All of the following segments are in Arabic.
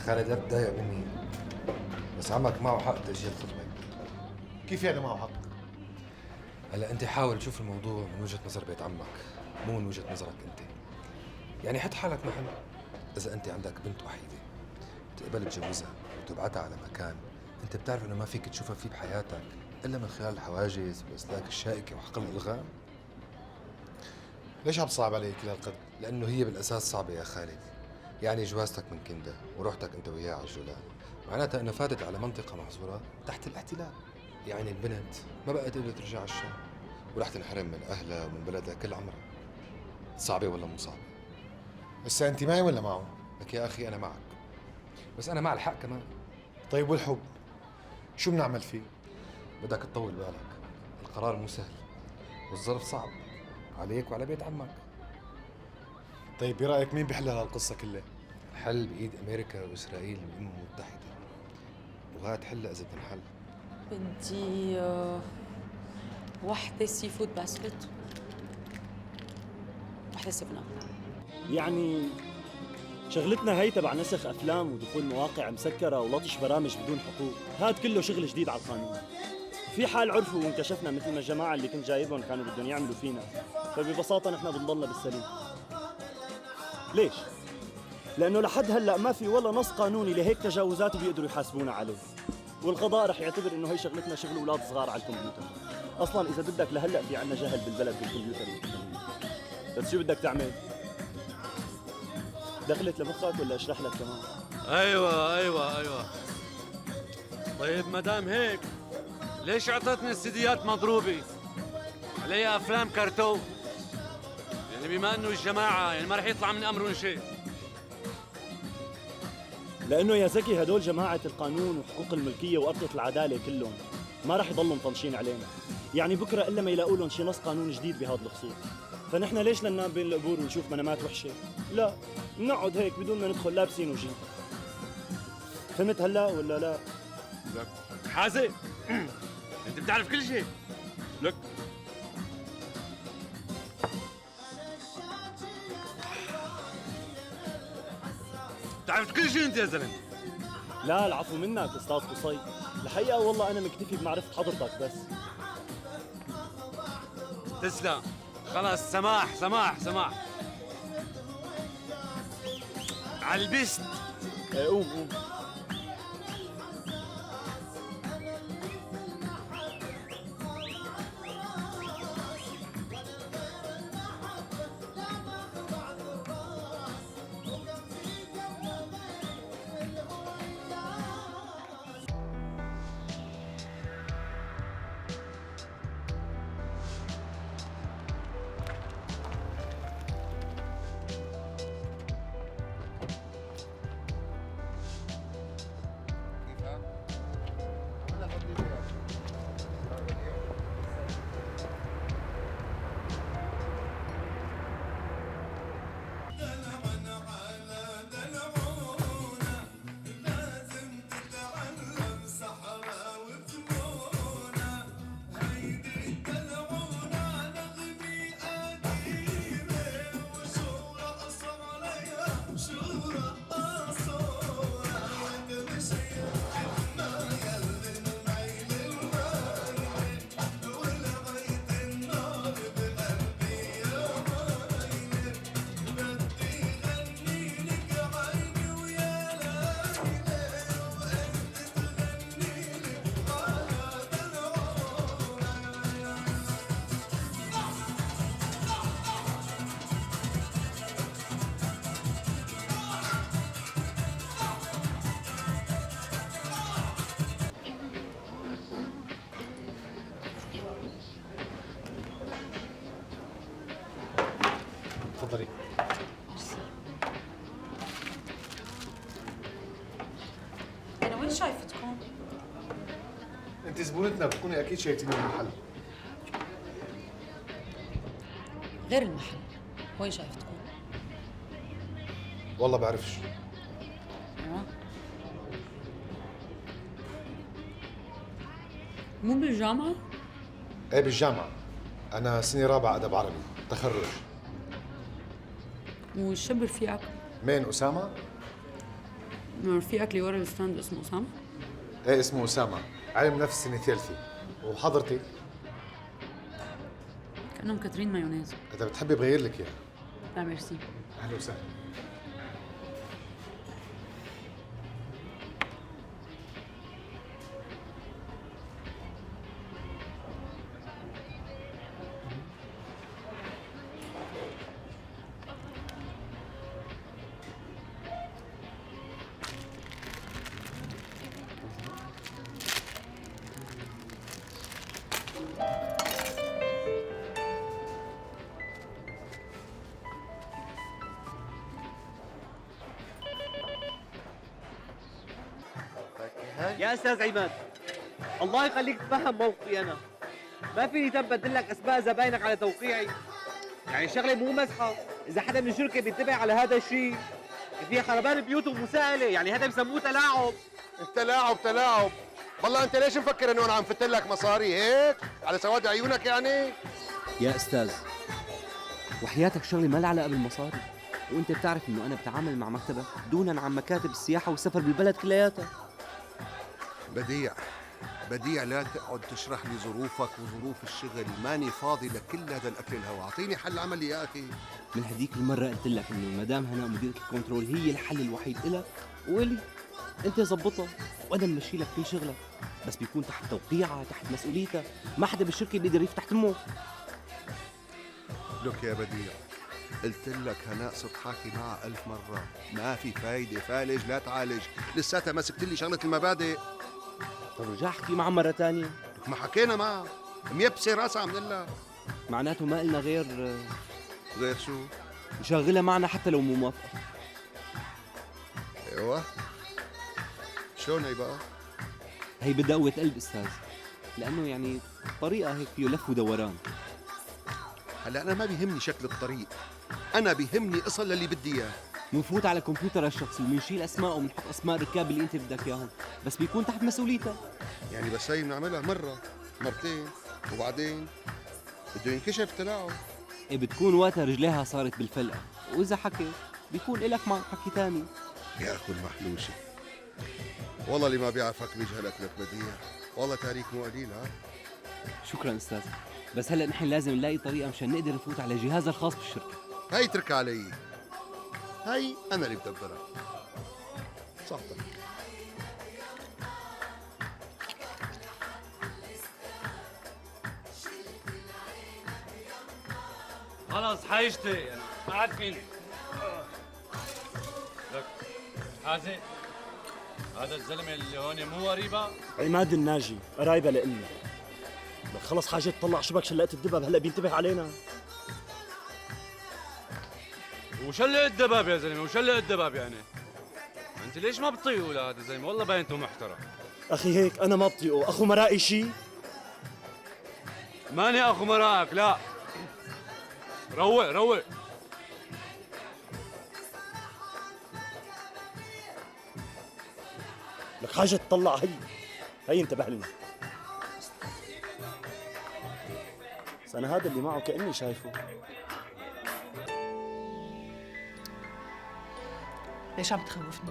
خالد لا تتضايق مني، بس عمك معه حق تأجيل خطبة. كيف يعني معه حق؟ هلا انت حاول تشوف الموضوع من وجهة نظر بيت عمك، مو من وجهة نظرك انت. يعني حط حالك محل، اذا انت عندك بنت وحيدة بتقبل تجوزها وتبعتها على مكان انت بتعرف انه ما فيك تشوفها فيه بحياتك الا من خلال الحواجز واسلاك الشائكة وحقل الالغام. ليش عم تصعب علي كل هالقد؟ لانه هي بالاساس صعبة يا خالد. يعني جوازتك من كندا ورحتك انت وياه على الجولان معناتها انها فاتت على منطقة محظورة تحت الاحتلال. يعني البنت ما بقى تقدر ترجع على الشام ورح تنحرم من اهلها ومن بلدها كل عمرها. صعبة ولا مو صعبة؟ هسا انت معي ولا معه؟ لك يا اخي انا معك، بس انا مع الحق كمان. طيب والحب؟ شو بنعمل فيه؟ بدك تطول بالك، القرار مو سهل والظرف صعب عليك وعلى بيت عمك. طيب برأيك مين بيحل هالقصة كلها؟ الحل بإيد أمريكا وإسرائيل والأمم المتحدة، وهات حلها إذا بتنحل. بدي وحدة سي فود باسكت، وحدة 7 أب. يعني شغلتنا هي تبع نسخ افلام ودخول مواقع مسكره ولطش برامج بدون حقوق، هاد كله شغل جديد على القانون. في حال عرفوا وانكشفنا مثل ما الجماعه اللي كنت جايبهم كانوا بدهم يعملوا فينا، فببساطه نحن بنضلنا بالسليم. ليش؟ لانه لحد هلا ما في ولا نص قانوني لهيك تجاوزات بيقدروا يحاسبونا عليه، والقضاء رح يعتبر انه هي شغلتنا شغل اولاد صغار على الكمبيوتر. اصلا اذا بدك لهلا في عنا جهل بالبلد بالكمبيوتر والتكنولوجيا. بس شو بدك تعمل؟ دخلت لمخك ولا اشرح لك كمان؟ ايوه. طيب ما دام هيك ليش اعطتني السيديات مضروبه عليها افلام كرتون؟ يعني بما انه الجماعه يعني ما رح يطلع من امرهم شيء. لانه يا زكي هدول جماعه القانون وحقوق الملكيه وارضيه العداله كلهم ما رح يضلوا مطنشين علينا. يعني بكره الا ما يلاقوا لهم شي نص قانون جديد بهذا الخصوص. فنحن ليش ننام بين القبور ونشوف منامات وحشه؟ لا، نقعد هيك بدون ما ندخل لابسين وجين. فهمت هلا ولا لا؟ لك حازم انت بتعرف كل شيء. لك بتعرف كل شيء انت يا زلمه. لا العفو منك استاذ قصي، الحقيقه والله انا مكتفي بمعرفه حضرتك بس. تسلم. خلاص سماح علبست. قوم. تفضلي. أنا وين شايفتكم؟ انت زبونتنا بتكوني اكيد شايفتيني بالمحل. غير المحل، وين شايفتكم؟ والله بعرفش. مو بالجامعة؟ ايه بالجامعة. انا سنة رابعة ادب عربي، تخرج. وشو برفيقك؟ مين أسامة؟ رفيقك اللي ورا الستاند اسمه أسامة؟ ايه اسمه اسامه، علم نفس سنه ثالثه. وحضرتك؟ كأنهم كاترين مايونيز. اذا بتحبي بغير لك اياها. لا ميرسي. اهلا وسهلا. يا استاذ عماد، الله يخليك تفهم موقفي انا. ما فيني تبدل لك اسماء زباينك على توقيعي. يعني الشغله مو مزحه، اذا حدا من الشركه بينتبه على هذا الشيء فيها خربان بيوت ومساءله، يعني هذا بسموه تلاعب. تلاعب. والله انت ليش مفكر انه انا عم فتل لك مصاري هيك على سواد عيونك يعني؟ يا استاذ وحياتك شغلي ما لها علاقه بالمصاري، وانت بتعرف انه انا بتعامل مع مكتبك دونا عن مكاتب السياحه والسفر بالبلد كلياتها. بديع لا تقعد تشرح لي ظروفك وظروف الشغل، ماني فاضي لكل هذا الاكل الهوا، اعطيني حل عملي يا اخي. من هديك المره قلت لك انه المدام هناء مديرة الكنترول هي الحل الوحيد إلك وإلي. انت زبطها وانا ممشي لك كل شغلك، بس بيكون تحت توقيعها، تحت مسؤوليتها، ما حدا بالشركه بيقدر يفتح تمه. لك يا بديع، قلت لك هناء صرت حاكي معها 1000 مرة، ما في فايدة، فالج لا تعالج، لساتها ماسكت لي شغلة المبادئ. طب رجع احكي معها مره ثانيه. لك ما حكينا معها، ميبسة راسها عم نقول لها. معناته ما قلنا غير شو؟ نشغلها معنا حتى لو مو موافقه. ايوه شلون هي بقى؟ هي بدها قوة قلب استاذ، لانه يعني طريقه هيك فيه لف ودوران. هلا انا ما بيهمني شكل الطريق، انا بيهمني اصل للي بدي اياه. منفوت على الكمبيوتر الشخصي ومنشيل اسماء ومنحط اسماء الركاب اللي انت بدك اياهم، بس بيكون تحت مسؤوليتك. يعني بس هي بنعملها مرة مرتين وبعدين بده ينكشف تلاعب. إيه بتكون وقتها رجليها صارت بالفلقة، واذا حكيت بيكون إلك معه حكي ثاني. يا اخو المحلوشة، والله اللي ما بيعرفك بيجهلك لك بديع، والله تاريخ مو قليل. ها شكرا استاذ، بس هلا نحن لازم نلاقي طريقة مشان نقدر نفوت على جهازها الخاص بالشركة. هي اترك علي، هي انا اللي بدبرها. صحتك. خلص حيشتي يعني ما عاد فيني. لك حازم، هذا الزلمه اللي هون مو قريبه؟ عماد الناجي قرايبه لإلنا. لك خلص حاجة تطلع شبك شلقت الدبب هلا بينتبه علينا. وشلق الدباب يا زلمه، وشلق الدباب يعني. انت ليش ما بتطيقوا لهذا الزلمه؟ والله باينته محترم. اخي هيك انا ما بطيقه، اخو مرائي شيء. ماني اخو مراك، لا. روق. لك حاجة تطلع هي انتبه لنا. بس انا هذا اللي معه كأني شايفه. ليش عم تخوفني؟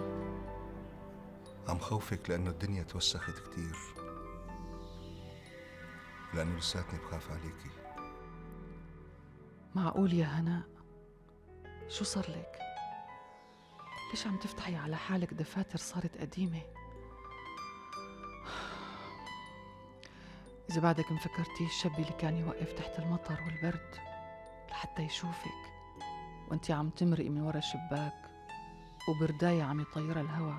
عم خوفك لانه الدنيا توسخت كتير، لانه لساتني بخاف عليكي. معقول يا هناء؟ شو صار لك؟ ليش عم تفتحي على حالك دفاتر صارت قديمة؟ إذا بعدك مفكرتيه الشاب اللي كان يوقف تحت المطر والبرد لحتى يشوفك وانتي عم تمرقي من ورا الشباك وبرداية عم يطيرها الهوا،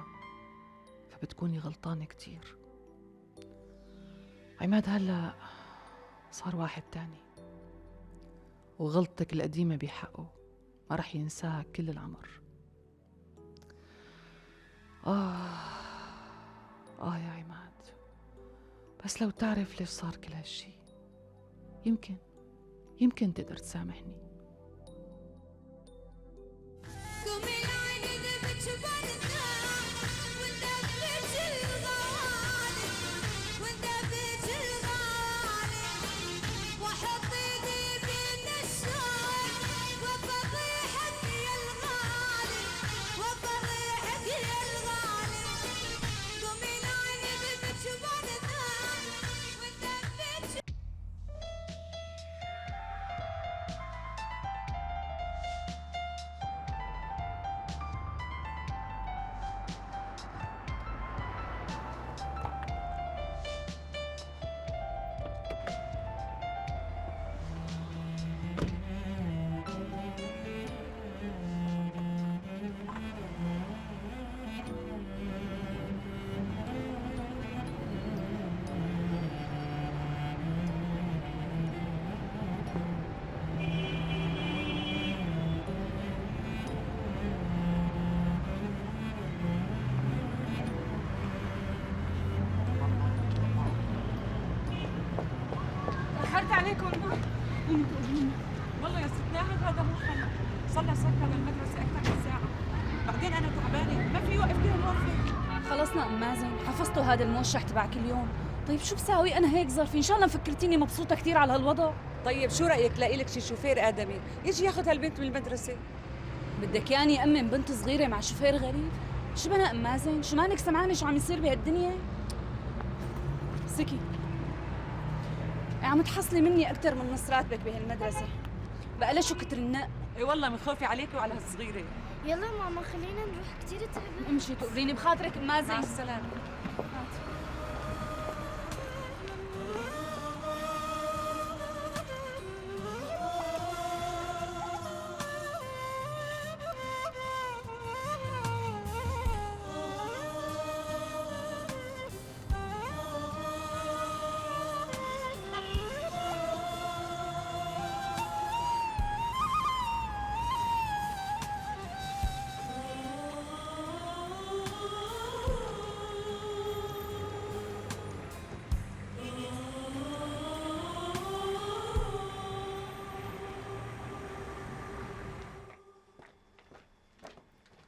فبتكوني غلطانة كتير. عماد هلأ صار واحد تاني، وغلطتك القديمة بحقه ما رح ينساها كل العمر. يا عماد، بس لو تعرف ليش صار كل هالشي يمكن تقدر تسامحني. عليكم قومي تقولين والله يا ست ناهد هذا مو حل. صلى سكر المدرسة أكثر من ساعة، بعدين أنا تعبانة ما في يوقف كده الوقفة. خلصنا ام مازن، حفظتوا هذا الموشح تبع كل يوم. طيب شو بساوي انا هيك ظرفي؟ ان شاء الله مفكرتيني مبسوطه كثير على هالوضع. طيب شو رأيك لاقي لك شي شوفير آدمي يجي ياخذ هالبنت من المدرسة؟ بدك ياني امن بنت صغيره مع شوفير غريب؟ شو بنا ام مازن؟ شو مانك سمعانه شو عم يصير بهالدنيا؟ سكي عم تحصلي مني اكثر من نص راتبك بهالمدرسه. بقى ليش شو كتر النق؟ اي والله من خوفي عليكي وعلى هالصغيرة. يلا ماما خلينا نروح، كتير تعبت. امشي تقبريني بخاطرك ام مازن. مع السلامة.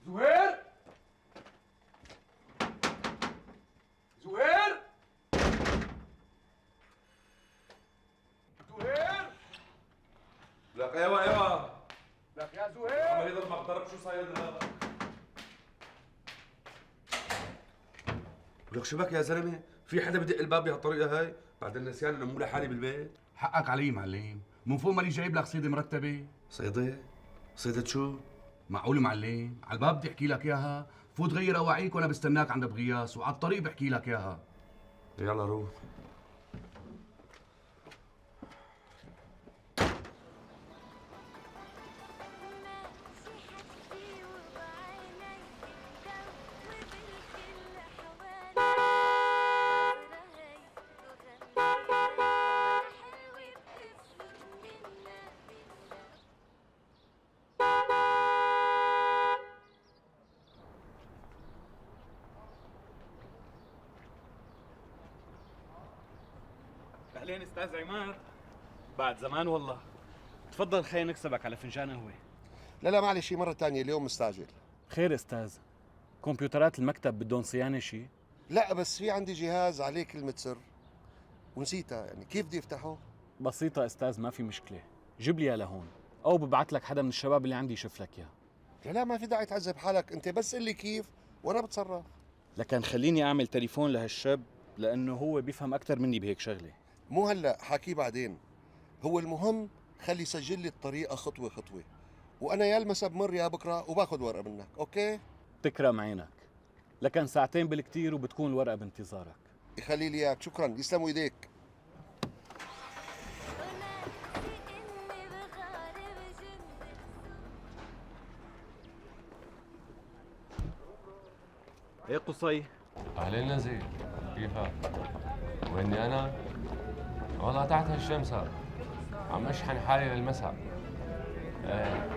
زهير زهير زهير لك ايوه لك يا زهير عم هيدا المقدرة شو صاير هذا؟ ولك شو بك يا زلمه؟ في حدا بدق الباب بهالطريقه هاي؟ بعد النسيان انه مو لحالي بالبيت؟ حقك علي معلم، من فوق مالي جايب لك صيدة مرتبة. صيدة؟ صيدة شو؟ معقول معلم؟ على الباب بدي احكي لك اياها، فوت غير اواعيك وانا بستناك عند بغياس، وعلى الطريق بحكي لك اياها. يلا روح. اهلين استاذ عماد، بعد زمان والله. تفضل خلينا نكسبك على فنجان قهوه. لا معلش مرة تانية، اليوم مستعجل. خير استاذ، كمبيوترات المكتب بدهم صيانه شيء؟ لا بس في عندي جهاز عليه كلمة سر ونسيتها، يعني كيف بدي افتحه؟ بسيطه استاذ، ما في مشكله. جيب لي اياه لهون او ببعث لك حدا من الشباب اللي عندي يشوف لك اياه. لا ما في داعي تعذب حالك، انت بس قل لي كيف وانا بتصرف. لكن خليني اعمل تليفون لهالشاب لانه هو بيفهم اكثر مني بهيك شغله. مو هلا، حاكيه بعدين. هو المهم خلي يسجل لي الطريقة خطوة خطوة، وانا يا المسا بمر يا بكره وباخذ ورقة منك، اوكي؟ تكرم عينك، لكن ساعتين بالكثير وبتكون الورقه بانتظارك. يخلي لي اياك، شكرا، يسلموا ايديك. ايه قصي؟ اهلين نزيل، كيفك؟ ويني انا؟ والله تحت هالشمس عم اشحن حالي للمساء. ايه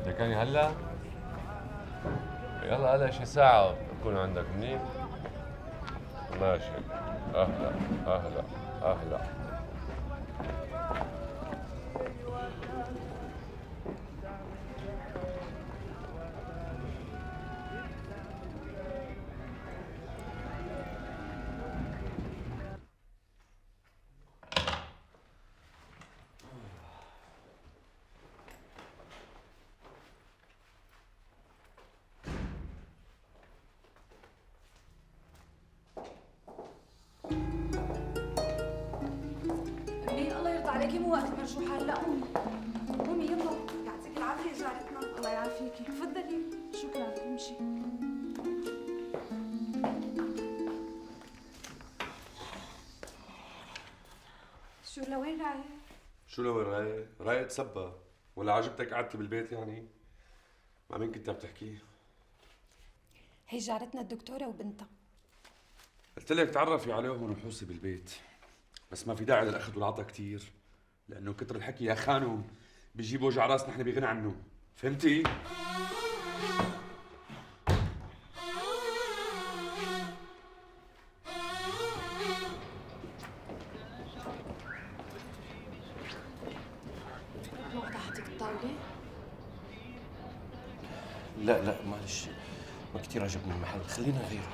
بدكني هلا؟ يلا هلا شي ساعة بكون عندك منيح؟ ماشي. اهلا اهلا اهلا. عليكي مو وقت مرجوحة. هلا قومي قومي يلا، يعطيك العافية جارتنا. الله يعافيكي، تفضلي. شكرا، امشي. شو لوين رايح؟ شو لوين رايق؟ رايق تسبى ولا عجبتك قعدتي بالبيت يعني؟ مع مين كنت عم تحكي؟ هي جارتنا الدكتورة وبنتها. قلت لك تعرفي عليهم ونحوسي بالبيت، بس ما في داعي للاخذ والعطا كثير، لانه كتر الحكي يا خانم بيجيب وجع راس نحن بغنى عنه، فهمتي؟ عجبتك الطاولة؟ لا معلش، ما كتير عجبني المحل، خلينا نغيره.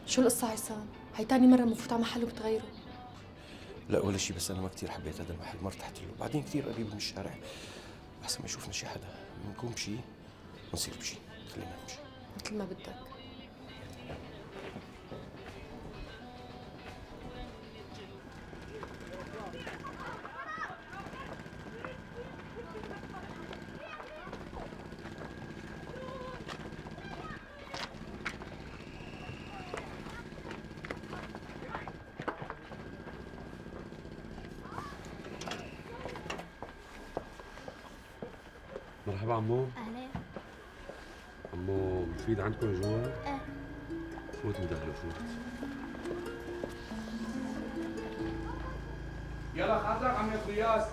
شو القصة عصام؟ هي تاني مرة مفوت على محل وبتغيره. لا ولا شيء، بس انا ما كتير حبيت هذا المحل، ما ارتحت له، بعدين كتير قريب من الشارع، احسن ما يشوفنا شي حدا، بنكون بشي ونصير بشي، خلينا نمشي. مثل ما بدك. مرحبا عمو. أهلا. عمو مفيد عندكم جوا؟ ايه. فوت ندخله فوت. يلا خاطرك عمي قياس.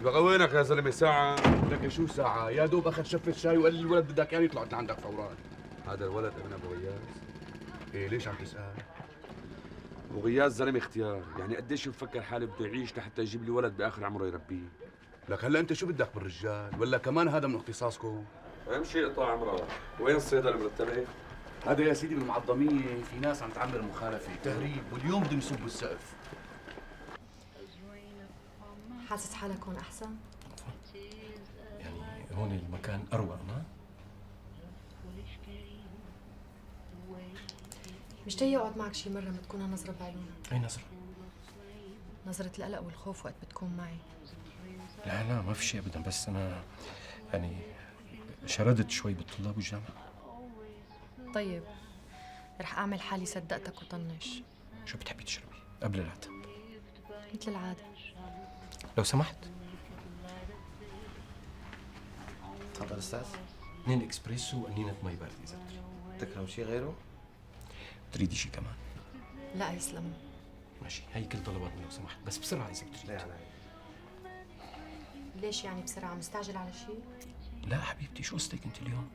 بقى وينك يا زلمه ساعة؟ لك شو ساعة؟ يا دوب اخذ شفة شاي وقال لي الولد بدك يعني طلعت لعندك فورا. هذا الولد ابن ابو غياس؟ ايه ليش عم تسأل؟ ابو غياس زلمه اختيار، يعني قديش بفكر حالي بده يعيش لحتى يجيب لي ولد باخر عمره يربيه. لك هلا انت شو بدك بالرجال؟ ولا كمان هذا من اختصاصكم؟ اهم شيء قطاع عمره، وين الصيدله المرتبه؟ هذا يا سيدي بالمعظمية في ناس عم تعمل مخالفة، تهريب، واليوم بدهم يصبوا السقف. حاسس حالك هون أحسن؟ يعني هون المكان اروق، ما؟ مشتاق اقعد معك شي مرة ما تكونها نظرة بعيونك. اي نظرة؟ نظرة القلق والخوف وقت بتكون معي. لا ما في شيء ابدا، بس انا يعني شردت شوي بالطلاب والجامعة. طيب رح أعمل حالي صدقتك وطنش. شو بتحبي تشربي قبل العتب؟ مثل العادة. لو سمحت. تفضل استاذ. 2 اكسبريسو وقنينة مي باردة اذا تكرم شيء غيره؟ تريدي شيء كمان؟ لا يسلموا. ماشي، هي كل طلباتنا لو سمحت، بس بسرعة اذا بتريد. لا علي. ليش يعني بسرعة؟ مستعجل على شي؟ لا حبيبتي، شو قصدك انت اليوم؟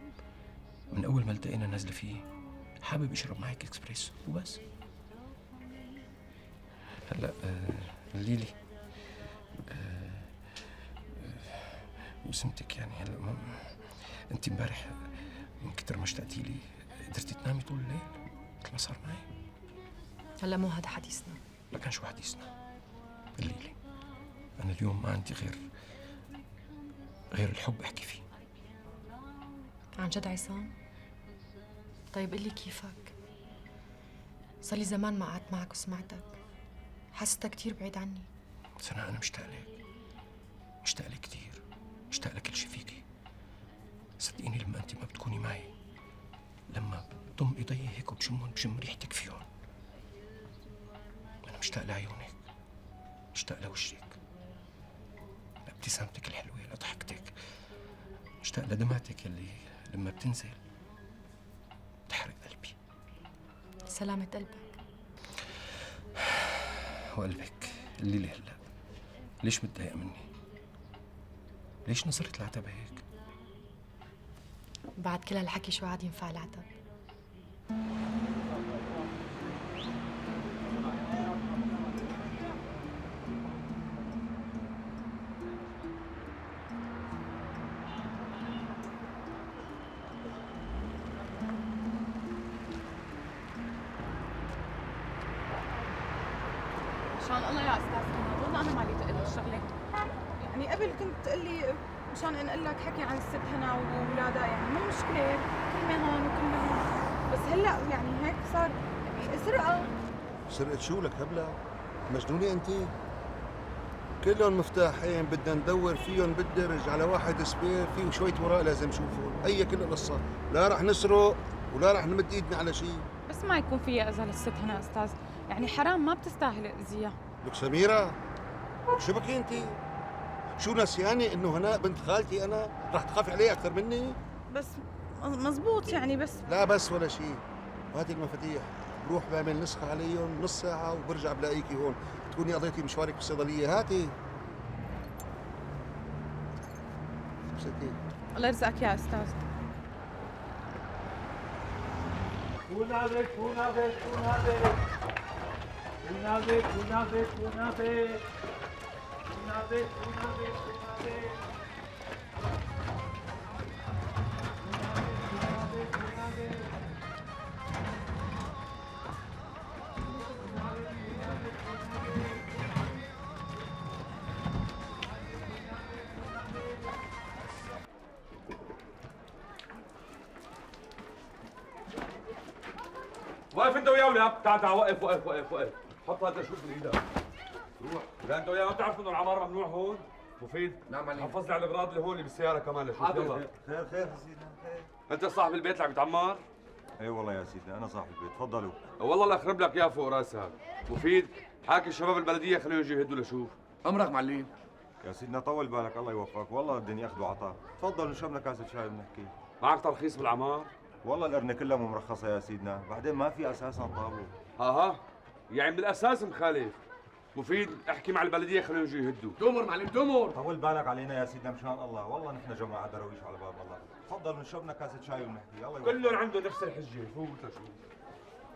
من اول ما التقينا نازله فيه حابب اشرب معك اكسبريسو وبس. هلا ليلي وسمتك يعني هلا انت امبارح من كتر ما اشتقتي لي قدرتي تنامي طول الليل مثل ما صار معي؟ هلا مو هذا حديثنا. لكن شو حديثنا؟ الليلي انا اليوم ما عندي غير الحب احكي فيه. عن جد عصام؟ طيب قلي كيفك؟ صار لي زمان ما قعدت معك وسمعتك، حسيتك كثير بعيد عني. سناء أنا مشتاق لك كثير، مشتاق لكل شيء فيكي. صدقيني لما أنت ما بتكوني معي، لما بضم إيدي هيك وبشمهم بشم ريحتك فيهم، أنا مشتاق لعيونك، مشتاق لوشك، لابتسامتك الحلوة، لضحكتك، مشتاق لدمعتك اللي لما بتنزل تحرق قلبي. سلامة قلبك. وقلبك الليلة هلا ليش متضايق مني؟ ليش نظرة العتب هيك؟ بعد كل هالحكي شو عاد ينفع العتب؟ مشان الله يا استاذ كمان والله انا مالي تقل هالشغله. يعني قبل كنت تقول لي مشان انقل لك حكي عن الست هنا واولادها، يعني مو مشكله، كلمه هون وكلمه هون، بس هلا يعني هيك صار يعني سرقه. سرقة شو لك هبلة؟ مجنونة انت؟ كلهم مفتاحين بدنا ندور فيهم بالدرج على واحد سبير فيه شوية وراء لازم نشوفهم، هي كل القصة، لا رح نسرق ولا رح نمد ايدنا على شيء. بس ما يكون فيها اذى للست هنا استاذ، يعني حرام ما بتستاهل اذيها. لك سميرة شو بكي انت؟ شو نسياني انه هناء بنت خالتي انا؟ رح تخافي عليها اكثر مني؟ بس مزبوط يعني بس لا بس ولا شيء، وهاتي المفاتيح، بروح بعمل نسخة عليهم نص ساعة وبرجع بلاقيكي هون، تكوني قضيتي مشوارك بالصيدلية، هاتي. ستي الله يرزقك يا استاذ. واقف انت وياه ولا تعال تعال وقف وقف وقف وقف حط هذا شوف بايدك روح لا انت وياه ما بتعرف انه العمار ممنوع هون مفيد نعم معلم حفظ لي على الاغراض اللي هون اللي بالسياره كمان لشوف حاضر. يلا خير خير يا سيدنا خير. انت صاحب البيت اللي عم يتعمر اي والله يا سيدنا انا صاحب البيت تفضلوا. والله الله يخرب لك اياه فوق راسك مفيد حاكي شباب البلديه خليهم يجوا يهدوا لشوف امرك معلم. يا سيدنا طول بالك الله يوفقك والله بدهم ياخذوا عطاء. تفضل نشرب لنا كاسه شاي ونحكي. معك ترخيص بالعمار والله القرنه كلها مو مرخصه يا سيدنا بعدين ما في اساسا طابو. ها يعني من الاساس مخالف مفيد احكي مع البلديه خليهم يجوا يهدوا تؤمر معلم تؤمر. طول بالك علينا يا سيدنا مشان الله والله نحن جماعه درويش على باب الله. تفضل نشرب لنا كاسه شاي ونحكي الله يوفقك. كلهم عنده نفس الحجه فوت لشوف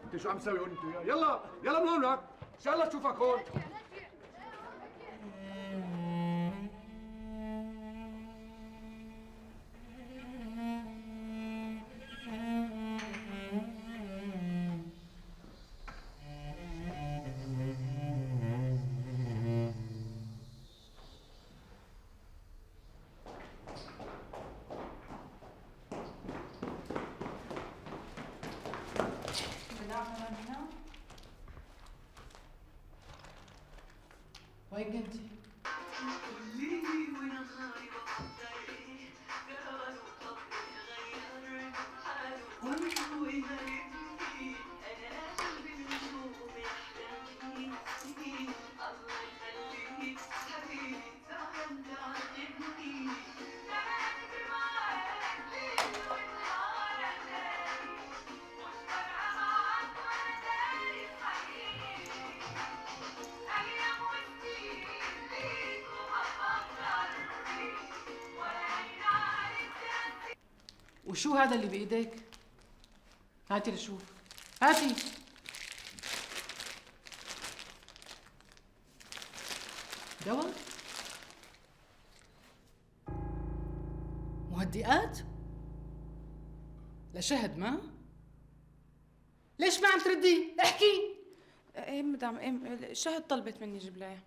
انت شو عم تسوي هون انت؟ يلا يلا من هونك ان شاء الله اشوفك هون. وين كنتي؟ وشو هذا اللي بايديك؟ هاتي لشوف، هاتي. دواء؟ مهدئات؟ لشهد ما؟ ليش ما عم تردي؟ احكي. ايه مدام ايه شهد طلبت مني اجيب لها.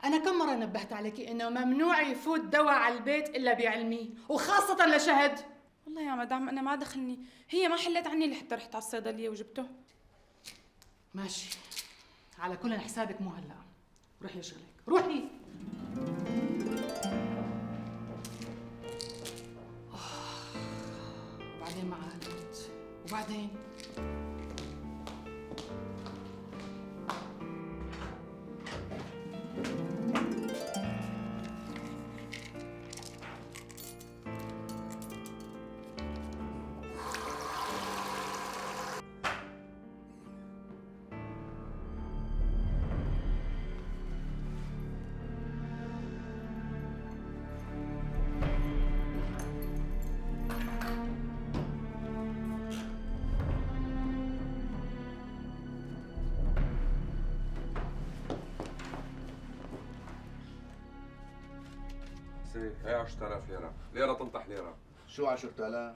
أنا كم مرة نبهت عليكي إنه ممنوع يفوت دواء على البيت إلا بعلمي، وخاصة لشهد. والله يا مدام انا ما دخلني، هي ما حلت عني لحتى رحت على الصيدليه وجبته. ماشي، على كل حسابك مو هلا. روحي لشغلك، روحي. وبعدين مع هالبنت، وبعدين هي 10000 ليره ليره تنطح ليره شو 10000؟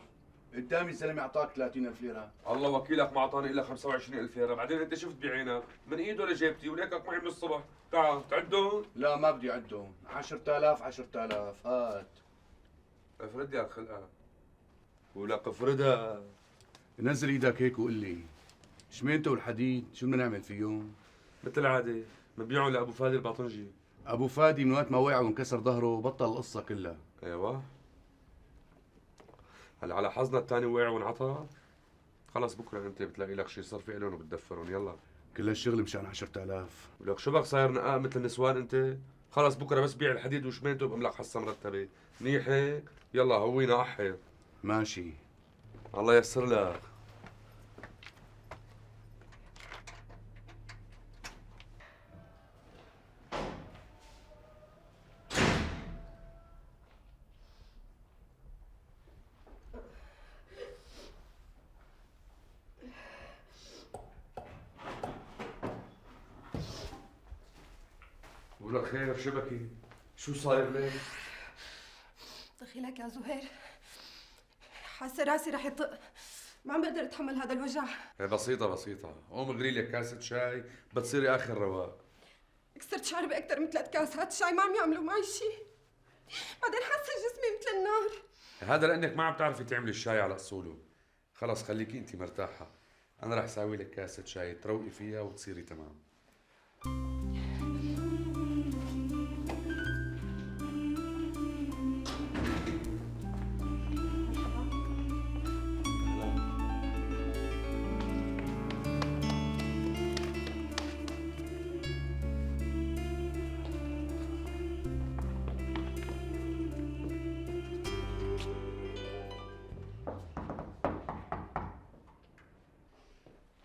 قدامي زلمه اعطاك 30000 ليره. الله وكيلك ما اعطاني الا 25000 ليره بعدين انت شفت بعينك من ايده لجيبتي وليكك معي من الصبح تعال تعدهم لا ما بدي اعدهم. 10000 10000 هات. افرد يا خلقها ولك افردها. نزل ايدك هيك وقول لي شمينته والحديد شو بدنا نعمل فيهم؟ مثل العاده بنبيعهم لابو فادي الباطنجي. ابو فادي من وقت ما وقع وانكسر ظهره بطل القصه كلها. ايوه هلا على حظنا الثاني وقع وانعطى خلص بكره انت بتلاقي لك شيء صرفي لهم وبتدفرهم يلا. كل هالشغل مشان 10000. ولك شو بك صاير نقاء مثل النسوان انت؟ خلص بكره بس بيع الحديد وشمينته باملك حصه مرتبه. منيح هيك؟ يلا هوينا احي. ماشي الله ييسر لك. ولك خير شبكي شو صاير لك؟ دخيلك يا زهير، حاسه راسي رح يطق، ما عم بقدر اتحمل هذا الوجع. بسيطة، قوم اغلي لك كاسة شاي بتصيري آخر رواق. كسرت شعري بأكثر من 3 كاسات شاي، ما عم يعملوا معي شيء. بعدين حاسه جسمي مثل النار. هذا لأنك ما عم تعرفي تعملي الشاي على أصوله. خلص خليكي أنت مرتاحة، أنا رح ساوي لك كاسة شاي تروقي فيها وتصيري تمام.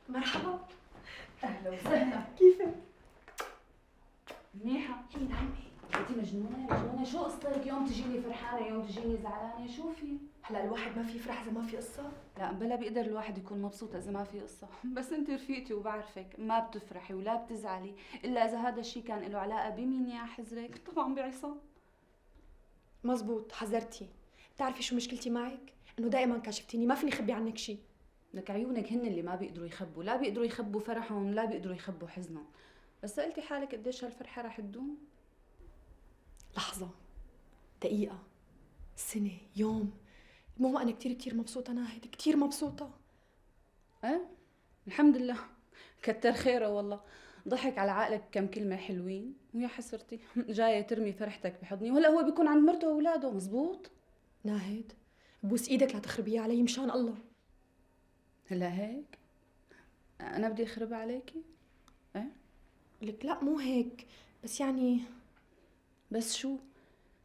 مرحبا. اهلا وسهلا. كيفك؟ منيحة. مين عمي؟ انتي مجنونة شو قصتك؟ يوم تجيني فرحانة يوم تجيني زعلانة، شو في؟ هلا الواحد ما في يفرح اذا ما في قصه؟ لا بلا بيقدر الواحد يكون مبسوط اذا ما في قصة، بس انت رفيقتي وبعرفك ما بتفرحي ولا بتزعلي الا اذا هذا الشيء كان له علاقة بمين يا حزرك؟ طبعا بعصام. مزبوط، حذرتي. بتعرفي شو مشكلتي معك؟ انه دائما كاشفتيني، ما فيني اخبي عنك شيء. لك عيونك هن اللي ما بيقدروا يخبوا، لا بيقدروا يخبوا فرحهم لا بيقدروا يخبوا حزنهم. بس سألتي حالك قديش هالفرحة رح تدوم؟ لحظة، دقيقة، سنة، يوم، المهم أنا كتير مبسوطة ناهد، كتير مبسوطة. ايه الحمد لله، كتر خيره والله. ضحك على عقلك كم كلمة حلوين ويا حسرتي جاية ترمي فرحتك بحضني، وهلا هو بيكون عند مرته واولاده. مزبوط ناهد، بوس ايدك لا تخربيها علي مشان الله. هلا هيك انا بدي اخربها عليكي؟ ايه لك لا مو هيك، بس يعني بس شو؟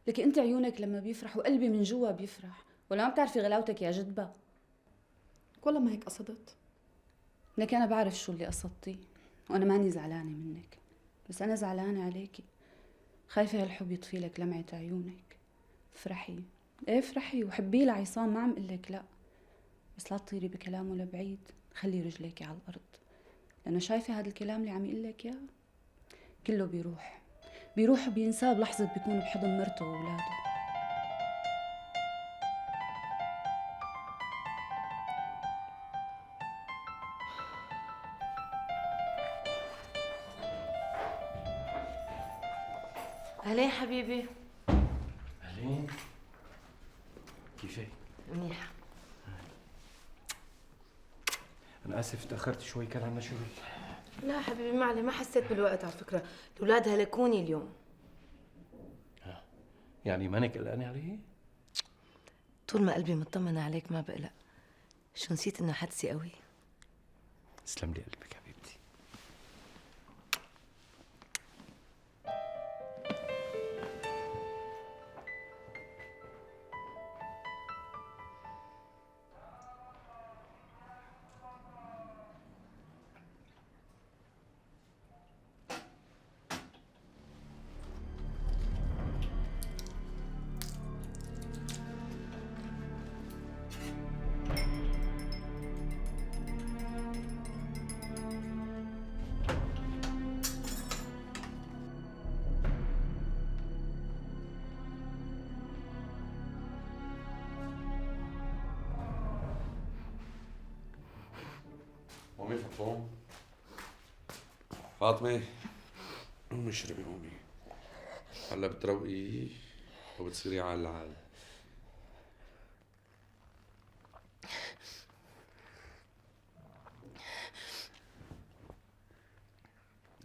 لك انت عيونك لما بيفرحوا قلبي من جوا بيفرح، ولا ما بتعرفي غلاوتك يا جدبة؟ والله ما هيك قصدت. لك انا بعرف شو اللي قصدتيه، وانا ماني زعلانة منك، بس انا زعلانة عليكي. خايفة هالحب يطفي لك لمعة عيونك. افرحي، ايه افرحي وحبيه لعصام، ما عم قلك لا، بس لا تطيري بكلامه لبعيد، خلي رجليكي على الارض، لانه شايفة هذا الكلام اللي عم يقلك اياه كله بيروح وبينساه بلحظة بيكون بحضن مرته واولاده. أهلين حبيبي. أهلين. كيفك؟ منيحة. أنا آسف تأخرت شوي، كان عندنا شغل. لا حبيبي ما علي، ما حسيت بالوقت على فكرة، الأولاد هلكوني اليوم. يعني مانك قلقانة علي؟ طول ما قلبي مطمن عليك ما بقلق. شو نسيت إنه حدسي قوي؟ تسلم لي قلبك حبيبتي. أمي فطوم، فاطمة قومي اشربي قومي، هلا بتروقي وبتصيري على العال.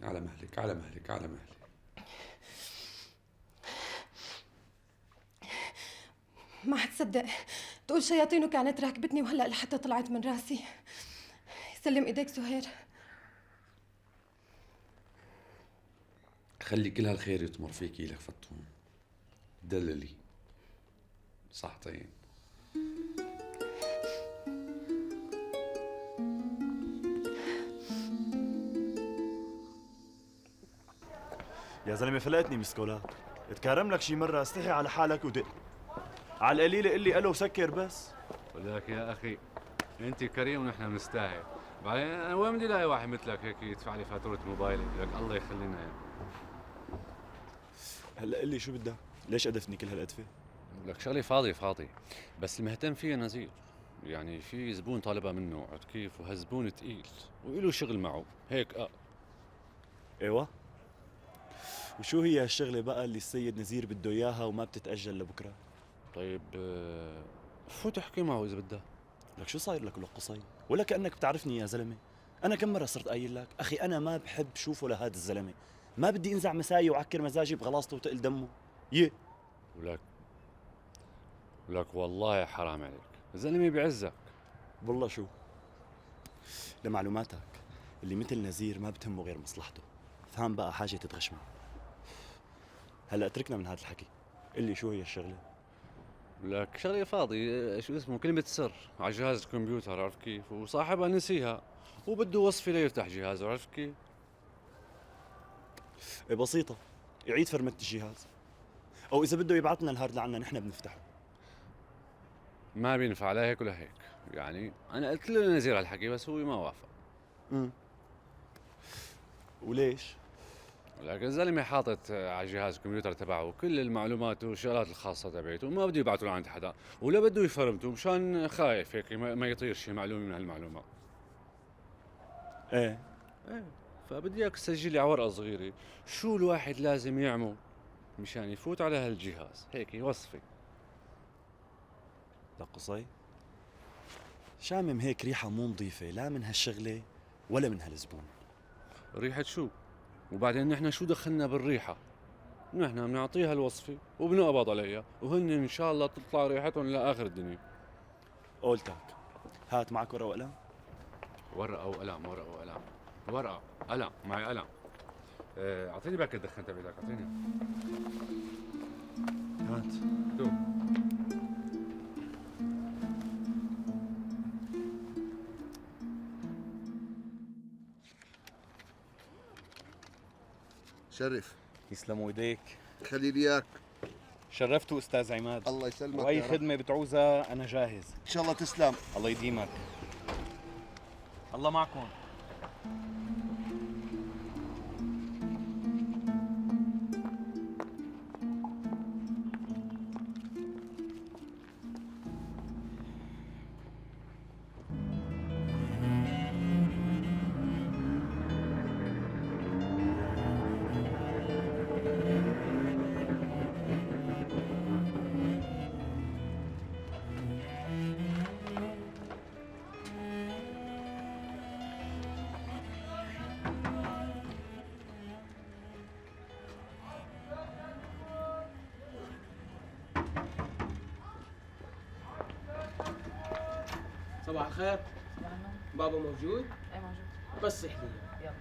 على مهلك على مهلك على مهلك. ما حتصدق تقول شياطينه كانت راكبتني وهلا لحتى طلعت من راسي. سلم ايديك زهير. خلي كل هالخير يطمر فيكي لك فطوم، دللي صحتين. يا زلمه فلقتني مسكولات، اتكرم لك شي مره استحي على حالك ودق على القليله قل لي الو سكر بس. ولك يا اخي انت كريم ونحن بنستاهل، بعدين انا وين بدي الاقي واحد مثلك هيك يدفع لي فاتوره موبايلي؟ لك الله يخلينا يعني. هلا قل لي شو بدك؟ ليش قدفتني كل هالقدفه؟ لك شغلي فاضي بس المهتم فيها نزير. يعني في زبون طالبها منه، عرفت كيف؟ وهالزبون تقيل وإله شغل معه هيك. ايوه. وشو هي هالشغله بقى اللي السيد نزير بده اياها وما بتتاجل لبكره؟ طيب فوت احكي معه اذا بدك. لك شو صاير لك ولك قصي؟ ولا كانك بتعرفني يا زلمه؟ انا كم مره صرت قايل لك اخي انا ما بحب شوفه لهذا الزلمه، ما بدي انزع مساي وعكر مزاجي بغلاصته وتقل دمه. ولك والله حرام عليك، الزلمه بيعزك. والله شو؟ لمعلوماتك اللي مثل نزير ما بتهمه غير مصلحته، فهم بقى حاجه تتغشمه. هلا اتركنا من هذا الحكي، قل لي شو هي الشغله؟ لك شغلي فاضي، شو اسمه، كلمة سر على جهاز الكمبيوتر، عرفت كيف؟ وصاحبها نسيها وبده وصفة ليفتح جهازه، عرفت كيف؟ بسيطة، يعيد فرمة الجهاز، أو إذا بده يبعث لنا الهارد لعنا نحن بنفتحه. ما بينفع لا هيك ولا هيك، يعني أنا قلت له نزير هالحكي بس هو ما وافق. وليش؟ لكن الزلمه حاطط على جهاز الكمبيوتر تبعه كل المعلومات والشغلات الخاصه تبعته وما بده يبعثوا لعند حدا، ولا بده يفرمته مشان خايف هيك ما يطير شي معلومه من هالمعلومات. ايه فبدي اياك تسجل لي على ورقه صغيره شو الواحد لازم يعمل مشان يفوت على هالجهاز، هيك وصفه. لا قصي، شامم هيك ريحه مو نظيفه لا من هالشغله ولا من هالزبون. ريحه شو؟ وبعدين نحن شو دخلنا بالريحه؟ نحن بنعطيها الوصفه وبنقبض عليها وهن ان شاء الله تطلع ريحتهم لاخر الدنيا. قولتك هات معك ورقه وقلم. ورقه وقلم ورقه قلم معي قلم. اعطيني باكت دخنتها بايدك، اعطيني. هات. شو؟ شرف. يسلموا ايديك. خلي لي اياك. شرفتوا استاذ عماد. الله يسلمك. واي خدمه بتعوزها انا جاهز. ان شاء الله تسلم. الله يديمك. الله معكم. صباح الخير. بابا موجود؟ ايه موجود. بس احلي. يلا.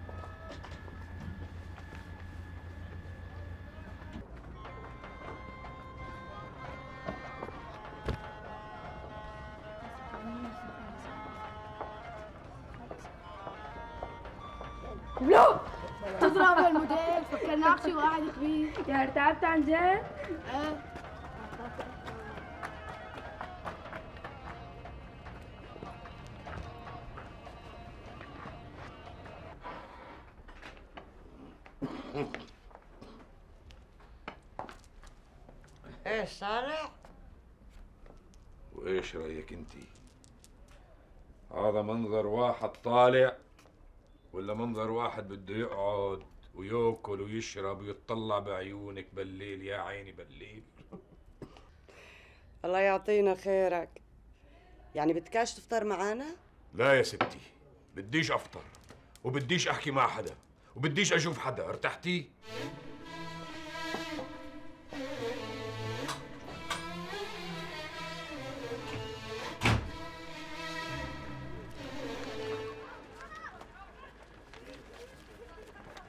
لو تضرب الموديل فكرناك بشي واحد كبير. يا ارتعبت عن جد؟ ايه. ايش صالح؟ وايش رايك انتي؟ هذا منظر واحد طالع ولا منظر واحد بده يقعد وياكل ويشرب ويطلع بعيونك بالليل؟ يا عيني بالليل. الله يعطينا خيرك. يعني بدكاش تفطر معانا؟ لا يا ستي، بديش افطر وبديش احكي مع حدا وبديش اشوف حدا. ارتحتي؟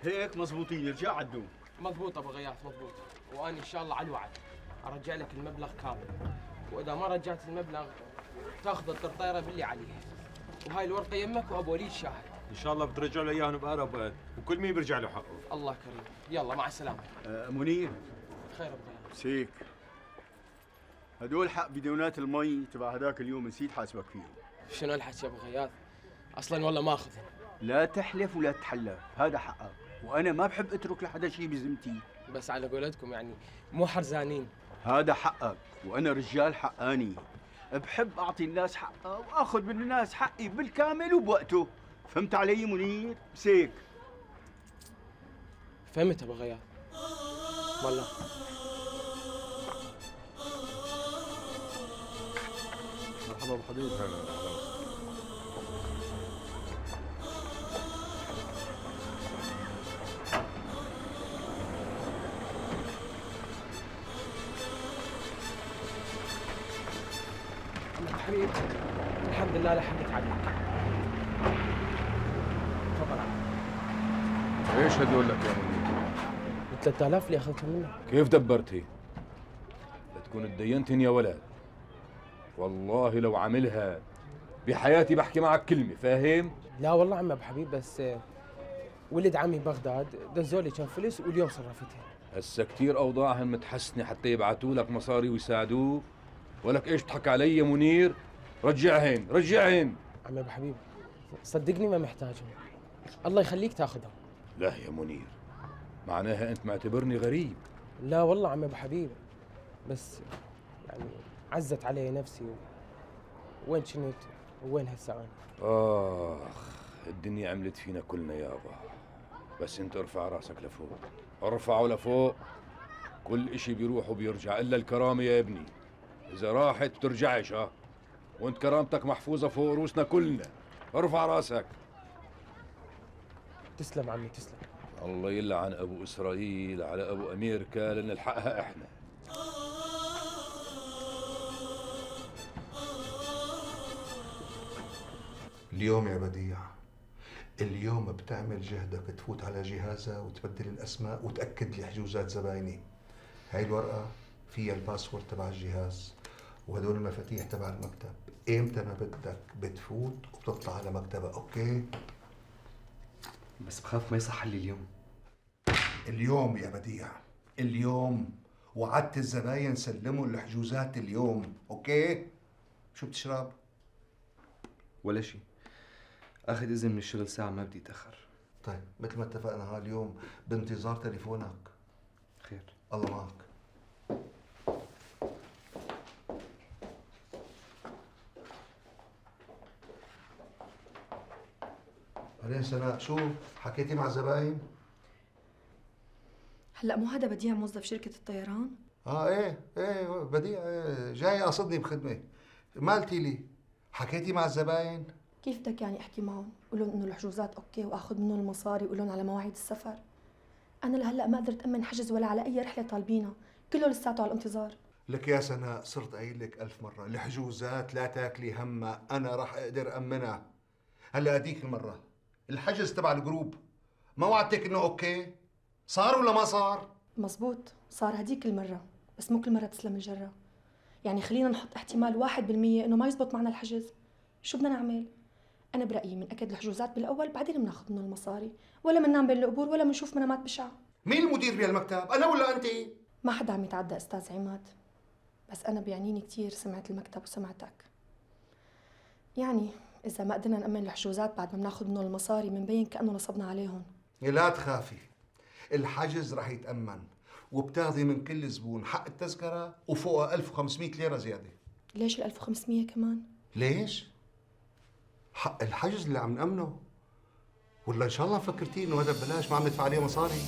هيك مزبوطين، ارجع عدوا. مضبوط ابو غياث مضبوط، وانا ان شاء الله على الوعد ارجع لك المبلغ كامل، واذا ما رجعت المبلغ تاخذ الطرطيره باللي عليها، وهاي الورقه يمك وابو وليد شاهد. ان شاء الله بترجعوا لي اياهم بأقرب وقت وكل مين بيرجع له حقه. الله كريم. يلا مع السلامه. منير. خير ابو غياث. سيك هدول حق بدونات المي تبع هداك اليوم نسيت حاسبك فيهم. شنو الحكي يا ابو غياث؟ اصلا والله ما اخذهم. لا تحلف ولا تتحلف، هذا حقك. وانا ما بحب اترك لحدا شيء بذمتي. بس على قولتكم يعني مو حرزانين. هذا حقك وانا رجال حقاني، بحب اعطي الناس حقها واخذ من الناس حقي بالكامل وبوقته. فهمت علي منير؟ بس هيك. فهمت ابو غياث والله. مرحبا ابو حبيب. حبيبي الحمد لله لحقت عليك. تفضل. ايش هدول لك يا منير؟ 3000 اللي اخذتهم منك. كيف دبرتي؟ لا تكون تدينتن يا ولد. والله لو عملها بحياتي بحكي معك كلمة، فاهم؟ لا والله عم ابو حبيب، بس ولد عمي بغداد دزولي كان فلوس واليوم صرفتها. هسا كثير اوضاعهم متحسنة حتى يبعثوا لك مصاري ويساعدوك. ولك ايش تضحك علي يا منير؟ رجعهن رجعهن. عم ابو حبيب صدقني ما محتاجهم، الله يخليك تاخذهم. لا يا منير، معناها انت معتبرني غريب. لا والله عم ابو حبيب، بس يعني عزت علي نفسي وين كنت ووين هسه انا؟ الدنيا عملت فينا كلنا يابا. بس انت ارفع راسك لفوق، ارفعه لفوق. كل اشي بيروح وبيرجع الا الكرامة يا ابني. اذا راحت بترجعش. وانت كرامتك محفوظة فوق روسنا كلنا. ارفع راسك. تسلم عمي تسلم. الله يلعن ابو اسرائيل على ابو امريكا لنلحقها احنا. اليوم يا بديع، اليوم بتعمل جهدك تفوت على جهازها وتبدل الاسماء وتاكد لي حجوزات زبايني. هاي الورقه فيها الباسورد تبع الجهاز وهدول المفاتيح تبع المكتب. امتى ما بدك بتفوت وبتطلع على مكتبها، اوكي؟ بس بخاف ما يصح لي اليوم. اليوم يا بديع، اليوم. وعدت الزباين سلموا الحجوزات اليوم، اوكي؟ شو بتشرب؟ ولا شيء. اخذ اذن من الشغل ساعة ما بدي اتأخر. طيب مثل ما اتفقنا هاليوم بانتظار تليفونك. خير. الله معك. بعدين سناء، شو حكيتي مع الزباين؟ هلا مو هذا بديع موظف شركة الطيران؟ ايه بديع، جاي قصدني بخدمة. مالتي لي؟ حكيتي مع الزباين؟ كيف بدك يعني احكي معهم؟ قول لهم انه الحجوزات اوكي واخذ منهم المصاري وقول لهم على مواعيد السفر. انا لهلا ما قدرت امن حجز ولا على اي رحلة طالبينها، كله لساته على الانتظار. لك يا سناء صرت قايل لك 1000 مرة، الحجوزات لا تاكلي همها، أنا راح أقدر أمنها. هلا هديك المرة الحجز تبع الجروب ما وعدتك إنه أوكي؟ صار ولا ما صار؟ مزبوط، صار هديك المرة، بس مو كل مرة تسلم الجرة. يعني خلينا نحط احتمال 1% إنه ما يزبط معنا الحجز. شو بدنا نعمل؟ أنا برأيي منأكد الحجوزات بالأول، بعدين بناخذ منه المصاري، ولا مننام بين القبور ولا بنشوف منامات بشعة. مين المدير بهالمكتب؟ أنا ولا أنت؟ ما حدا عم يتعدى أستاذ عماد، بس أنا بيعنيني كتير سمعة المكتب وسمعتك. يعني إذا ما قدرنا نأمن الحجوزات بعد ما بناخذ منهم المصاري بنبين كأنه نصبنا عليهم. لا تخافي، الحجز رح يتأمن وبتاخذي من كل زبون حق التذكرة وفوقها 1500 ليرة زيادة. ليش ال 1500 كمان؟ ليش؟ حق الحجز اللي عم نأمنه. ولا إن شاء الله فكرتي إنه هذا ببلاش ما عم ندفع عليه مصاري؟